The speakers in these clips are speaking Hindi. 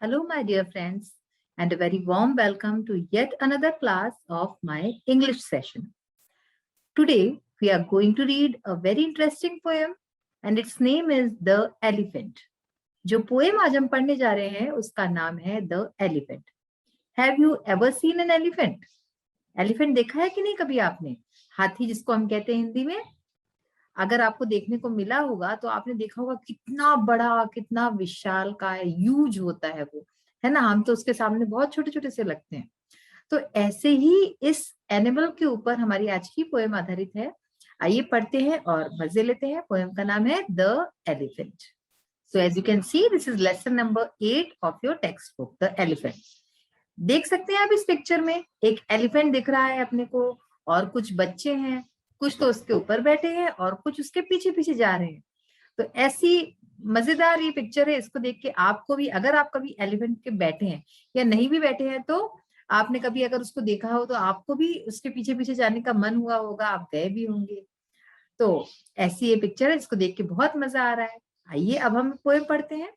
Hello, my dear friends, and a very warm welcome to yet another class of my English session. Today, we are going to read a very interesting poem, and its name is The Elephant. जो पोएम आज हम पढ़ने जा रहे हैं उसका नाम है the elephant. Have you ever seen an elephant? Elephant देखा है कि नहीं कभी आपने? हाथी जिसको हम कहते हैं हिंदी में. अगर आपको देखने को मिला होगा तो आपने देखा होगा कितना बड़ा, कितना विशाल का है, ह्यूज होता है वो, है ना. हम तो उसके सामने बहुत छोटे छोटे से लगते हैं. तो ऐसे ही इस एनिमल के ऊपर हमारी आज की पोएम आधारित है. आइए पढ़ते हैं और मजे लेते हैं. पोएम का नाम है the elephant. So as you can see, this is lesson number 8 of your text book, the elephant. देख सकते हैं आप इस पिक्चर में एक एलिफेंट दिख रहा है अपने को, और कुछ बच्चे हैं. कुछ तो उसके ऊपर बैठे हैं और कुछ उसके पीछे पीछे जा रहे हैं. तो ऐसी मजेदार ये पिक्चर है. इसको देख के आपको भी, अगर आप कभी एलिफेंट के बैठे हैं या नहीं भी बैठे हैं, तो आपने कभी अगर उसको देखा हो तो आपको भी उसके पीछे पीछे जाने का मन हुआ होगा, आप गए भी होंगे. तो ऐसी ये पिक्चर है, इसको देख के बहुत मजा आ रहा है. आइए अब हम पोएम पढ़ते हैं.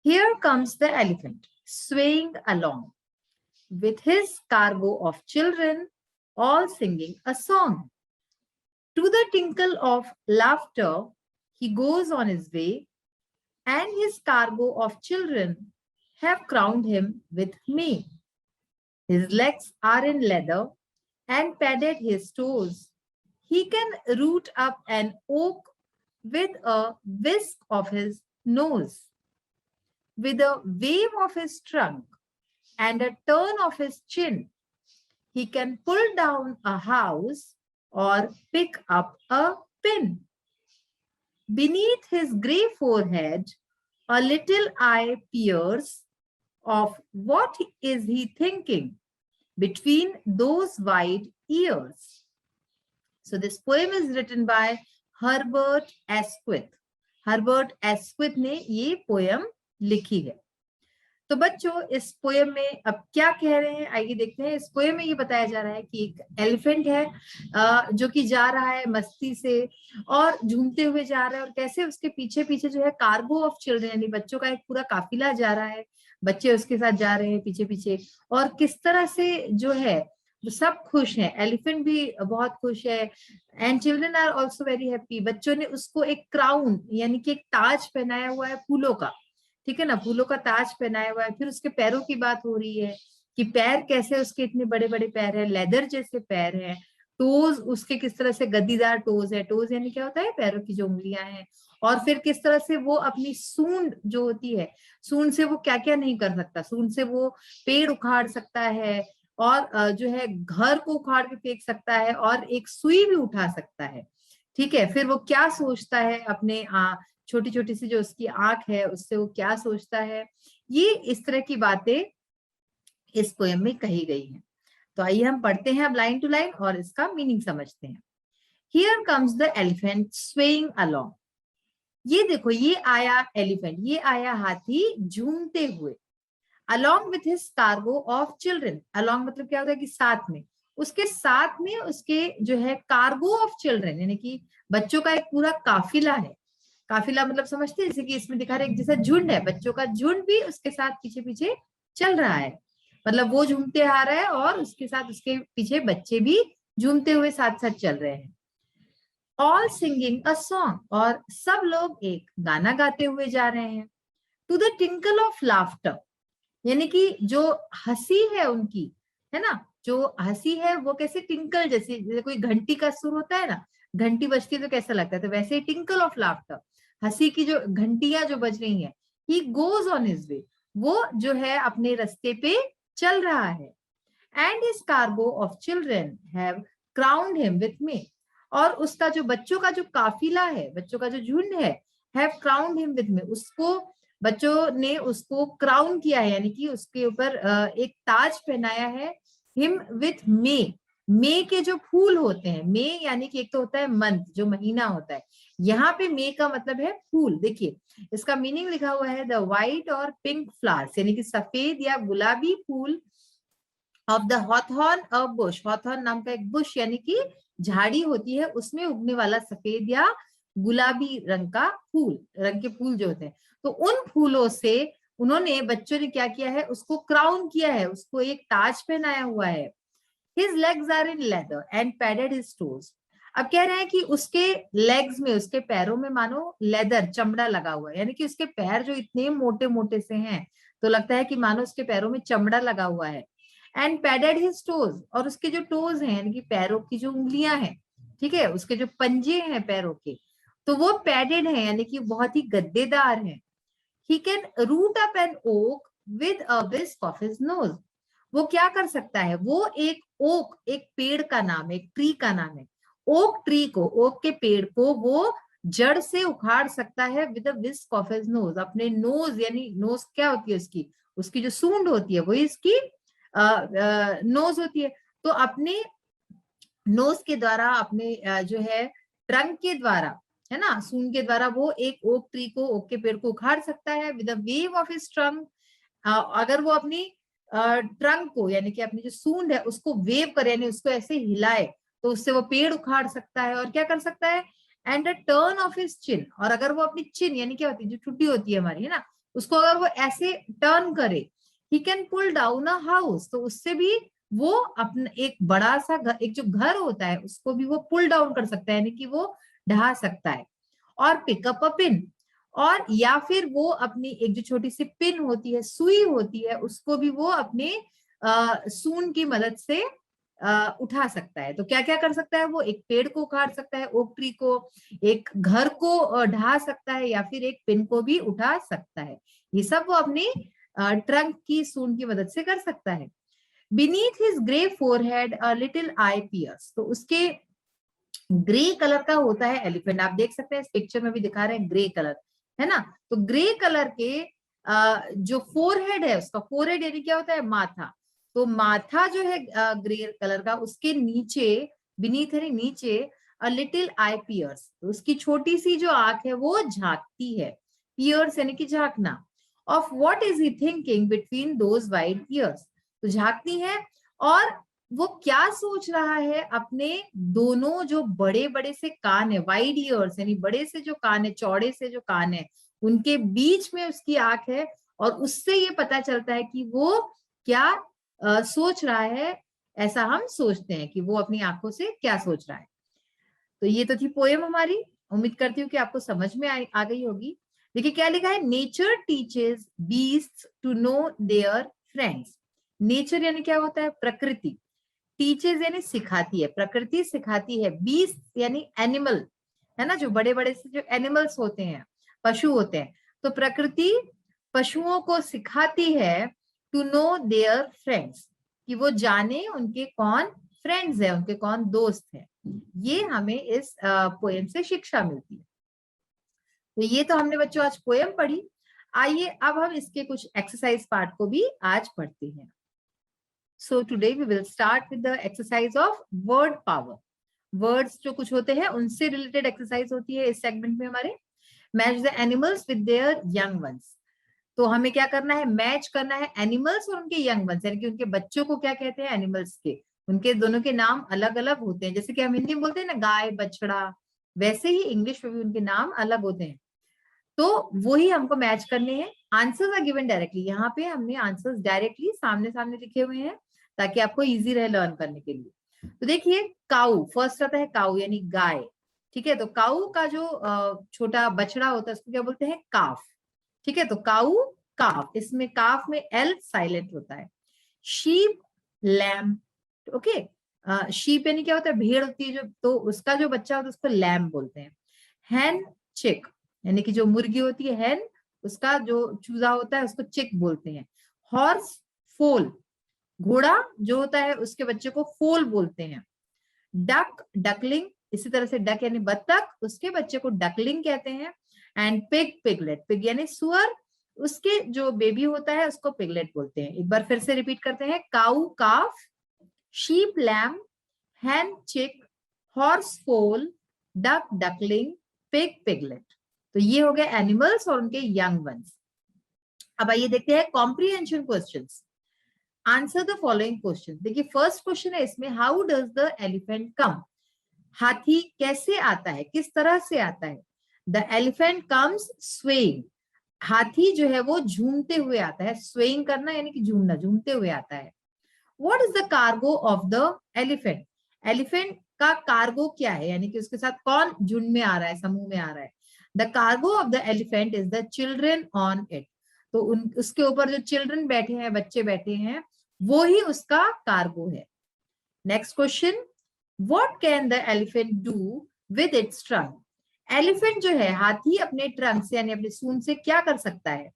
Here comes the elephant swaying along with his cargo of children, all singing a song. To the tinkle of laughter, he goes on his way, and his cargo of children have crowned him with May. His legs are in leather and padded his toes. He can root up an oak with a whisk of his nose. With a wave of his trunk and a turn of his chin, he can pull down a house or pick up a pin. Beneath his grey forehead, a little eye peers of what is he thinking between those wide ears. So this poem is written by Herbert Asquith. Herbert Asquith ने ये पोएम लिखी है. तो बच्चों, इस पोएम में अब क्या कह रहे हैं आइए देखते हैं. इस पोएम में ये बताया जा रहा है कि एक एलिफेंट है जो कि जा रहा है मस्ती से और झूमते हुए जा रहा है, और कैसे उसके पीछे पीछे जो है कार्गो ऑफ चिल्ड्रन, यानी बच्चों का एक पूरा काफिला जा रहा है. बच्चे उसके साथ जा रहे हैं पीछे पीछे, और किस तरह से जो है सब खुश हैं. एलिफेंट भी बहुत खुश है, and children are also very happy. बच्चों ने उसको एक क्राउन यानी कि एक ताज पहनाया हुआ है फूलों का, ठीक है ना, फूलों का ताज पहनाया हुआ है. फिर उसके पैरों की बात हो रही है कि पैर कैसे उसके इतने बड़े बड़े पैर है, लेदर जैसे पैर है. टोज उसके किस तरह से गद्दीदार टोज है. टोज यानी क्या होता है? पैरों की जो उंगलियां हैं. और फिर किस तरह से वो अपनी सूंड जो होती है, सूंड से वो क्या क्या नहीं कर सकता. सूंड से वो पेड़ उखाड़ सकता है, और जो है घर को उखाड़ के फेंक सकता है, और एक सुई भी उठा सकता है. ठीक है. फिर वो क्या सोचता है अपने छोटी छोटी सी जो उसकी आंख है उससे वो क्या सोचता है, ये इस तरह की बातें इस पोएम में कही गई हैं. तो आइए हम पढ़ते हैं अब लाइन टू लाइन और इसका मीनिंग समझते हैं. Here comes the elephant swaying along. ये देखो, ये आया एलिफेंट, ये आया हाथी झूमते हुए. Along with his cargo of children. Along मतलब क्या होता है कि साथ में, उसके साथ में उसके जो है कार्गो ऑफ चिल्ड्रन, यानी कि बच्चों का एक पूरा काफिला है. काफिला मतलब समझते हैं, जैसे कि इसमें दिखा रहे एक जैसा झुंड है, बच्चों का झुंड भी उसके साथ पीछे पीछे चल रहा है. मतलब वो झूमते आ रहा है और उसके साथ उसके पीछे बच्चे भी झूमते हुए साथ साथ चल रहे हैं. All singing a song. और सब लोग एक गाना गाते हुए जा रहे हैं. To the tinkle of laughter, यानी कि जो हंसी है उनकी, है ना, जो हंसी है वो कैसे टिंकल जैसे कोई घंटी का सुर होता है ना, घंटी बजती है तो कैसा लगता है, तो वैसे टिंकल ऑफ लाफ्टर, हंसी की जो घंटियां जो बज रही हैं. He goes on his way, वो जो है अपने रास्ते पे चल रहा है. And his cargo of children have crowned him with May. और उसका जो बच्चों का जो काफिला है, बच्चों का जो झुंड है, हैव क्राउन्ड हिम विथ मे, उसको बच्चों ने उसको क्राउन किया है, यानी कि उसके ऊपर एक ताज पहनाया है. हिम विथ मे. मे के जो फूल होते हैं, मे यानी कि एक तो होता है मंथ, जो महीना होता है, यहाँ पे मे का मतलब है फूल. देखिए इसका मीनिंग लिखा हुआ है द व्हाइट और पिंक फ्लावर्स, यानी कि सफेद या गुलाबी फूल of the hawthorn a bush. Hawthorn नाम का एक बुश यानी कि झाड़ी होती है, उसमें उगने वाला सफेद या गुलाबी रंग का फूल, रंग के फूल जो होते हैं, तो उन फूलों से उन्होंने बच्चों ने क्या किया है, उसको क्राउन किया है, उसको एक ताज पहनाया हुआ है। His legs are in leather and padded his toes. अब कह रहे हैं कि उसके लेग्स में, उसके पैरों में मानो लेदर, चमड़ा लगा हुआ है, यानी कि उसके पैर जो इतने मोटे मोटे से हैं तो लगता है कि मानो उसके पैरों में चमड़ा लगा हुआ है। एंड पैडेड हिज टोज, और उसके जो टोज हैं यानी कि पैरों की जो उंगलियां हैं, ठीक है, उसके जो पंजे हैं पैरों के, तो वो पैडेड हैं, यानी कि बहुत ही गद्देदार हैं। He can root up an oak with a whisk of his nose. वो क्या कर सकता है, वो एक ओक, एक पेड़ का नाम है, एक ट्री का नाम है। ओक ट्री को, ओक के पेड़ को वो जड़ से उखाड़ सकता है with a whisk of his nose, अपने नोज, यानी नोज क्या होती है उसकी, उसकी जो सूंड होती है वही इसकी नोज होती है। तो अपने नोज के द्वारा, अपने जो है ट्रंक के द्वारा, है ना, सूंड के द्वारा वो एक ओक ट्री को, ओक के पेड़ को उखाड़ सकता है with a wave of his trunk. अगर वो अपनी ट्रंक को, यानी कि अपनी जो सूंड है उसको वेव करे, यानी उसको ऐसे हिलाए, तो उससे वो पेड़ उखाड़ सकता है। और क्या कर सकता है, and a turn of his chin, और अगर वो अपनी चिन, यानी क्या होती है, जो टूटी होती है हमारी, है ना, उसको अगर वो ऐसे टर्न करे, he can pull down a house, तो उससे भी वो अपना एक बड़ा सा घर, एक जो घर होता है उसको भी वो पुल डाउन कर सकता है, यानी कि वो ढा सकता है। और पिकअप अ पिन, और या फिर वो अपनी एक जो छोटी सी पिन होती है, सुई होती है, उसको भी वो अपने सूंड की मदद से उठा सकता है। तो क्या क्या कर सकता है, वो एक पेड़ को उखाड़ सकता है, ओक ट्री को, एक घर को ढा सकता है, या फिर एक पिन को भी उठा सकता है। ये सब वो अपनी ट्रंक की सूंड की मदद से कर सकता है। Beneath his grey forehead a little eye peers, तो उसके ग्रे कलर का होता है एलिफेंट, आप देख सकते हैं इस पिक्चर में भी दिखा रहे हैं ग्रे कलर, है ना। तो ग्रे कलर के जो फोरहेड है, उसका फोरहेड यानी क्या होता है, माथा, तो माथा जो है ग्रे कलर का, उसके नीचे, बीनीथ यानी नीचे, अ लिटिल आई पियर्स, तो उसकी छोटी सी जो आंख है वो झांकती है, पियर्स यानी कि झांकना। Of what is he thinking between those wide ears, तो झांकती है, और वो क्या सोच रहा है अपने दोनों जो बड़े बड़े से कान है, वाइड ईयर्स यानी बड़े से जो कान है, चौड़े से जो कान है, उनके बीच में उसकी आंख है, और उससे ये पता चलता है कि वो क्या सोच रहा है। ऐसा हम सोचते हैं कि वो अपनी आंखों से क्या सोच रहा है। तो ये तो थी पोएम हमारी, उम्मीद करती हूँ कि आपको समझ में आ गई होगी। देखिए क्या लिखा है, nature teaches beasts to know their friends. Nature यानी क्या होता है, प्रकृति, टीचेज यानी सिखाती है, प्रकृति सिखाती है, बीस्ट यानी एनिमल, है ना, जो बड़े बड़े से जो एनिमल्स होते हैं, पशु होते हैं, तो प्रकृति पशुओं को सिखाती है टू नो देयर फ्रेंड्स, कि वो जाने उनके कौन फ्रेंड्स है, उनके कौन दोस्त है। ये हमें इस पोएम से शिक्षा मिलती है। तो ये तो हमने बच्चों आज पोएम पढ़ी। आइए अब हम इसके कुछ एक्सरसाइज पार्ट को भी आज पढ़ते हैं। So today we will start with the exercise of word power. Words जो कुछ होते हैं उनसे रिलेटेड एक्सरसाइज होती है इस सेगमेंट में हमारे। Match the animals with their young ones. तो हमें क्या करना है, मैच करना है एनिमल्स और उनके यंग वंस, यानी कि उनके बच्चों को क्या कहते हैं, एनिमल्स के, उनके दोनों के नाम अलग अलग होते हैं। जैसे कि हम हिंदी में बोलते हैं ना गाय बछड़ा, वैसे ही इंग्लिश में भी उनके नाम अलग होते हैं। तो वही हमको मैच करने हैं। आंसर्स आर गिवन डायरेक्टली, यहाँ पे हमने आंसर्स डायरेक्टली सामने सामने लिखे हुए हैं ताकि आपको इजी रहे लर्न करने के लिए। तो देखिए काऊ, फर्स्ट आता है काऊ यानी गाय, ठीक है। तो काऊ का जो छोटा बछड़ा होता है उसको क्या बोलते हैं, काफ, ठीक है। तो काऊ काफ, इसमें काफ में एल साइलेंट होता है। शीप लैम, ओके, शीप यानी क्या होता है, भेड़ होती है जो, तो उसका जो बच्चा होता है उसको लैम बोलते हैं। हैन चिक यानी कि जो मुर्गी होती है हैन, उसका जो चूजा होता है उसको चिक बोलते हैं। हॉर्स फोल, घोड़ा जो होता है उसके बच्चे को फोल बोलते हैं। डक डकलिंग, इसी तरह से डक यानी बत्तख, उसके बच्चे को डकलिंग कहते हैं। एंड पिग पिगलेट, पिग यानी सुअर, उसके जो बेबी होता है उसको पिगलेट बोलते हैं। एक बार फिर से रिपीट करते हैं, काऊ काफ, शीप लैम, हैन चिक, हॉर्स फोल, डक डकलिंग, पिग पिगलेट। तो ये हो गए एनिमल्स और उनके यंग वंस। अब आइए देखते हैं comprehension questions. Answer the following question. देखिए फर्स्ट क्वेश्चन है इसमें, हाउ डज द एलिफेंट कम, हाथी कैसे आता है, किस तरह से आता है। द एलिफेंट कम्स स्वेइंग, हाथी जो है वो झूमते हुए आता है, स्वेइंग करना यानी कि झूमना, झूमते हुए आता है। What is the cargo of the elephant? Elephant का कार्गो क्या है, यानी कि उसके साथ कौन झुंड में आ रहा है, समूह में आ रहा है? The cargo of the elephant is the children on it. तो उसके ऊपर जो चिल्ड्रन बैठे हैं, बच्चे बैठे हैं, वो ही उसका कार्गो है। Next question, what can the elephant do with its trunk? Elephant जो है, हाथी अपने ट्रंक से यानी अपने सूंड से क्या कर सकता है?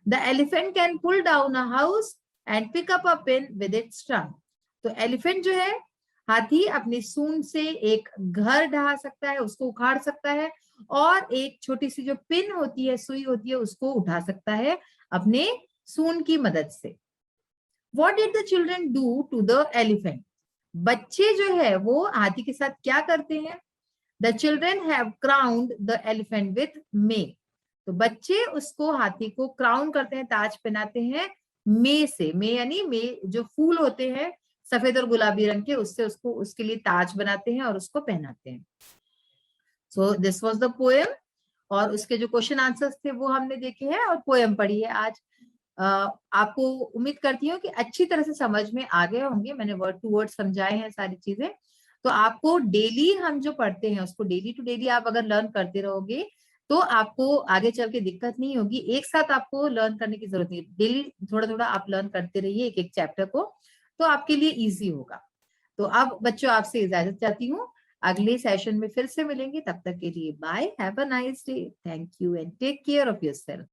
The elephant can pull down a house and pick up a pen with its trunk. तो एलिफेंट जो है, हाथी अपनी सूंड से एक घर ढहा सकता है, उसको उखाड़ सकता है, और एक छोटी सी जो पिन होती है, सुई होती है, उसको उठा सकता है अपने सूंड की मदद से। What did the children do to the elephant? बच्चे जो है वो हाथी के साथ क्या करते हैं? The children have crowned the elephant with May. तो बच्चे उसको, हाथी को क्राउन करते हैं, ताज पहनाते हैं मे से। मे यानी मे जो फूल होते हैं सफेद और गुलाबी रंग के, उससे उसको, उसके लिए ताज बनाते हैं और उसको पहनाते हैं। So this was the poem, और उसके जो क्वेश्चन आंसर्स थे वो हमने देखे हैं, और पोएम पढ़ी है आज। आपको उम्मीद करती हूँ कि अच्छी तरह से समझ में आ गए होंगे। मैंने वर्ड टू वर्ड समझाए हैं सारी चीजें। तो आपको डेली हम जो पढ़ते हैं उसको डेली टू डेली आप अगर लर्न करते रहोगे तो आपको आगे चल के दिक्कत नहीं होगी। एक साथ आपको लर्न करने की जरूरत नहीं है, डेली थोड़ा थोड़ा आप लर्न करते रहिए एक एक चैप्टर को, तो आपके लिए इजी होगा। तो अब बच्चों आपसे इजाजत चाहती हूँ, अगले सेशन में फिर से मिलेंगे। तब तक के लिए bye, have a nice day, thank you and take care of yourself.